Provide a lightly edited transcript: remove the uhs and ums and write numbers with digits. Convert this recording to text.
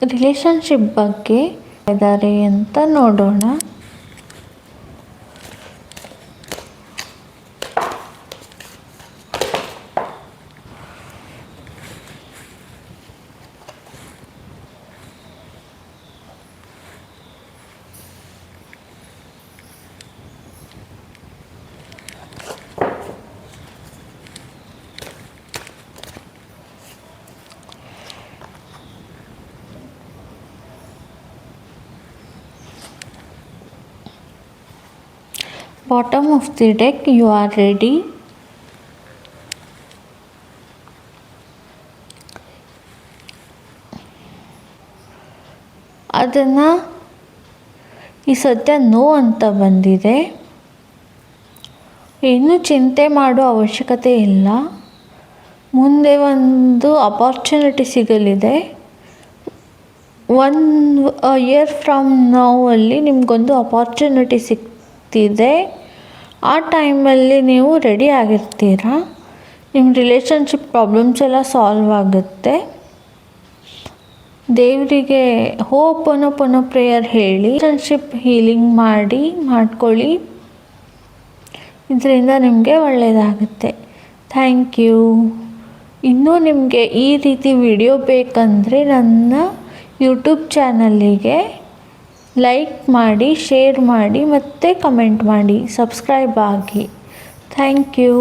Relationship ಬಗ್ಗೆ ಇದ್ದಾರೆ ಅಂತ ನೋಡೋಣ. Bottom of the deck, you are ready. ಅದನ್ನು ಈ ಸದ್ಯ ನೋ ಅಂತ ಬಂದಿದೆ. ಏನು ಚಿಂತೆ ಮಾಡೋ ಅವಶ್ಯಕತೆ ಇಲ್ಲ. ಮುಂದೆ ಒಂದು ಅಪಾರ್ಚುನಿಟಿ ಸಿಗಲಿದೆ. 1 ಇಯರ್ ಫ್ರಮ್ ನೌ ಅಲ್ಲಿ ನಿಮಗೊಂದು ಅಪಾರ್ಚುನಿಟಿ ಸಿಗ್ತಿದೆ. ಆ ಟೈಮಲ್ಲಿ ನೀವು ರೆಡಿ ಆಗಿರ್ತೀರ. ನಿಮ್ಮ ರಿಲೇಶನ್ಶಿಪ್ ಪ್ರಾಬ್ಲಮ್ಸ್ ಎಲ್ಲ ಸಾಲ್ವ್ ಆಗುತ್ತೆ. ದೇವರಿಗೆ ಹೋಪನೋ ಪ್ರೇಯರ್ ಹೇಳಿ ರಿಲೇಶನ್ಶಿಪ್ ಹೀಲಿಂಗ್ ಮಾಡ್ಕೊಳ್ಳಿ. ಇದರಿಂದ ನಿಮಗೆ ಒಳ್ಳೆಯದಾಗುತ್ತೆ. Thank you. ಇನ್ನೂ ನಿಮಗೆ ಈ ರೀತಿ ವಿಡಿಯೋ ಬೇಕಂದರೆ ನನ್ನ ಯೂಟ್ಯೂಬ್ ಚಾನಲ್ಲಿಗೆ ಲೈಕ್ ಮಾಡಿ, ಶೇರ್ ಮಾಡಿ ಮತ್ತು ಕಮೆಂಟ್ ಮಾಡಿ, ಸಬ್ಸ್ಕ್ರೈಬ್ ಆಗಿ. Thank you.